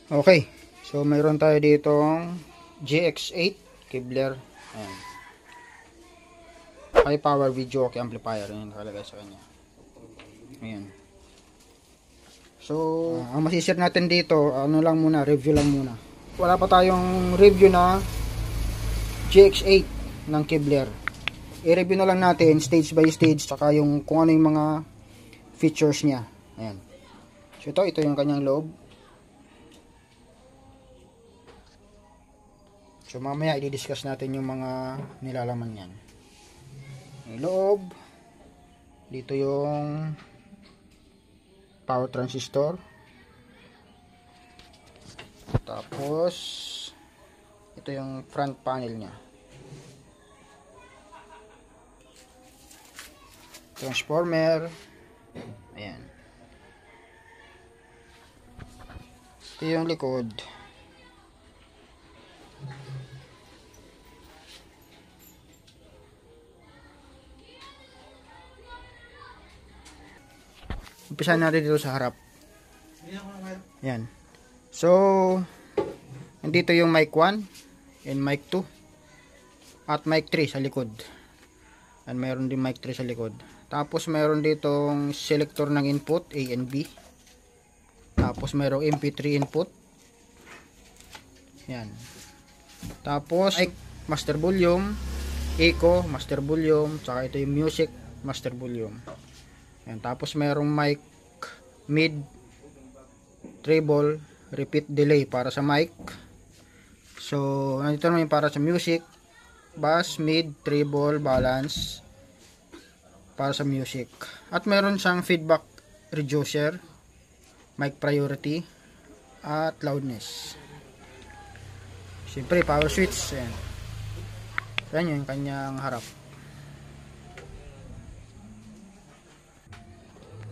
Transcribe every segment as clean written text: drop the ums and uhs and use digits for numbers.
Okay, so mayroon tayo ditong GX8 Kevlar. Ayan. High power video okay amplifier yung nakalagay sa kanya. Ayan. So, ang masishare natin dito, ano lang muna, review lang muna. Wala pa tayong review na GX8 ng Kevlar. I-review na lang natin stage by stage, saka yung kung ano yung mga features niya. Ayan. So ito yung kanyang loob. So mamaya i-discuss natin yung mga nilalaman niyan. Yung loob, dito yung power transistor. Tapos ito yung front panel niya. Transformer. Ayan. Ito yung likod. Umpisahan natin dito sa harap. Yan. So, nandito yung mic 1 and mic 2 at mic 3 sa likod. And mayroon din mic 3 sa likod. Tapos mayroon ditong selector ng input A and B. Tapos mayroong MP3 input. Yan. Tapos mic master volume, echo master volume, saka ito yung music master volume. Yan. Tapos mayroong mic mid, treble, repeat delay para sa mic. So, nandito naman yung para sa music, bass, mid, treble, balance para sa music. At meron siyang feedback reducer, mic priority, at loudness. Siyempre, power switch. Yan. Yan yung kanyang harap.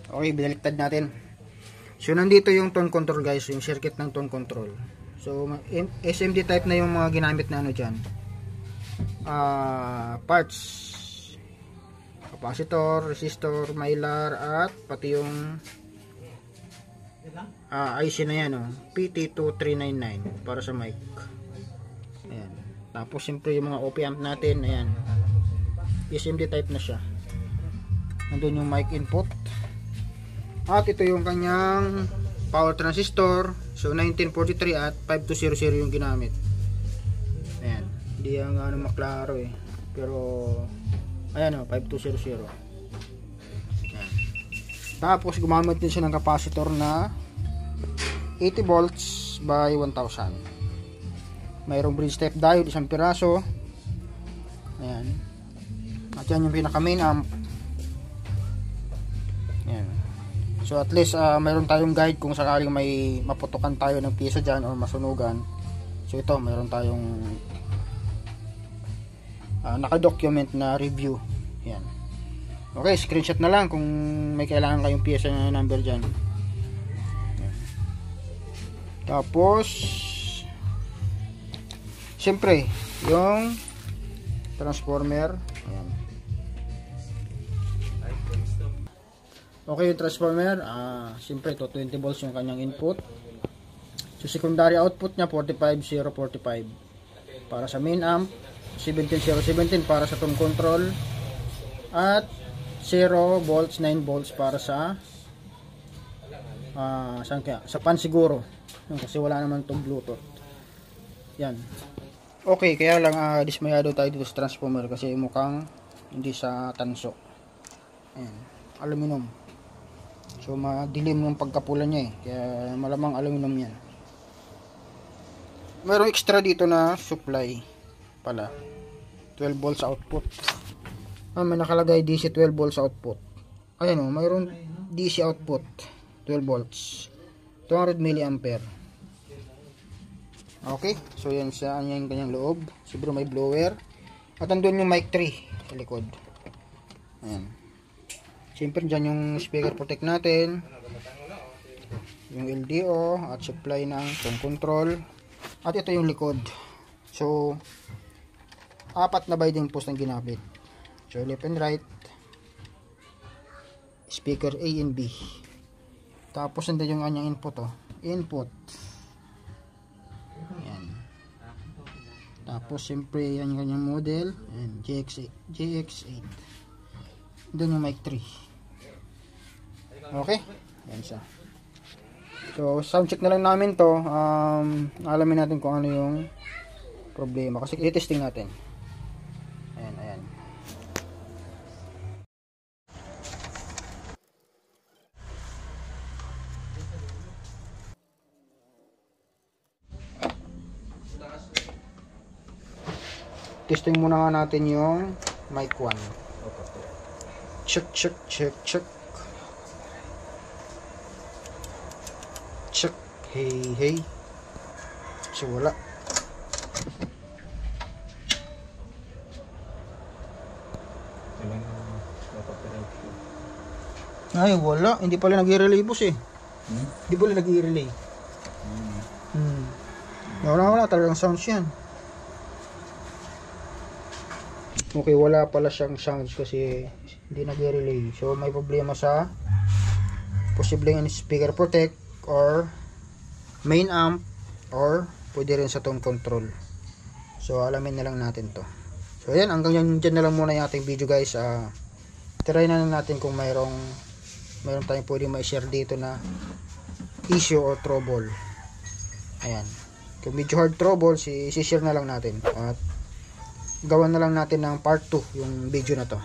Okay, binaliktad natin. So, nandito yung tone control guys, yung circuit ng tone control. So, SMD type na yung mga ginamit na ano dyan. Parts. Capacitor, resistor, mylar, at pati yung IC na yan, PT2399 para sa mic. Ayan. Tapos, siyempre yung mga op amp natin, ayan. SMD type na siya. Nandun yung mic input. At ito yung kanyang power transistor. So 1943 at 5200 yung ginamit. Ayan. Hindi yung ano maklaro eh. Pero ayan 5200. Ayan. Tapos gumamit din siya ng capacitor na 80 volts by 1000. Mayroong bridge step diode, isang piraso. Ayan. At yan yung pinaka main amp. Ayan. So at least mayroon tayong guide kung sakaling may maputukan tayo ng piyesa dyan o masunugan. So ito mayroon tayong nakadocument na review. Yan. Okay, screenshot na lang kung may kailangan kayong piyesa na number dyan. Yan. Tapos siyempre yung transformer. Ayan. Okay, yung transformer, siyempre ito 20 volts yung kanyang input. So secondary output niya 45045 para sa main amp, 17017 para sa tone control, at 0 volts 9 volts para sa saan kaya? Sa pan siguro. Kasi wala naman itong Bluetooth. Yan. Okay, kaya lang dismayado tayo dito sa transformer kasi mukhang hindi sa tanso. Ayan, aluminum. So madilim yung pagkapula niya kaya malamang aluminum yan. Mayroong extra dito na supply pala. 12 volts output. May nakalagay DC 12 volts output. Ayan mayroong DC output 12 volts. 200 mA. Okay, so yan siya, yung kanyang loob. Siguro may blower. At andun yung mic 3 sa likod. Ayan. Siyempre dyan yung speaker protect natin, yung LDO at supply ng tone control, at ito yung likod. So 4 na binding post ang ginamit. So left and right, speaker A and B. Tapos nandun yung kanyang input input. Tapos siyempre yan yung kanyang model, and JX8. Doon yung mic 3. Okay, yan siya. So sound check na lang namin to. Alamin natin kung ano yung problema kasi i-testing natin. Ayan. Testing muna nga natin yung mic 1. Check. Hey. So wala. Ay, wala. Hindi pala nag-i-relay boss eh. Hindi pala nag-i-relay. Wala talagang sounds yan. Okay, wala pala siyang sounds kasi hindi nag-relay. So may problema sa posibleng speaker protect or main amp or pwede rin sa tone control. So alamin na lang natin to. So ayan, hanggang dyan na lang muna yung ating video guys. Try na lang natin kung mayroon tayong pwede ma-share dito na issue or trouble. Ayan, kung medyo hard trouble, i-share na lang natin at gawan na lang natin ng part 2 yung video na to.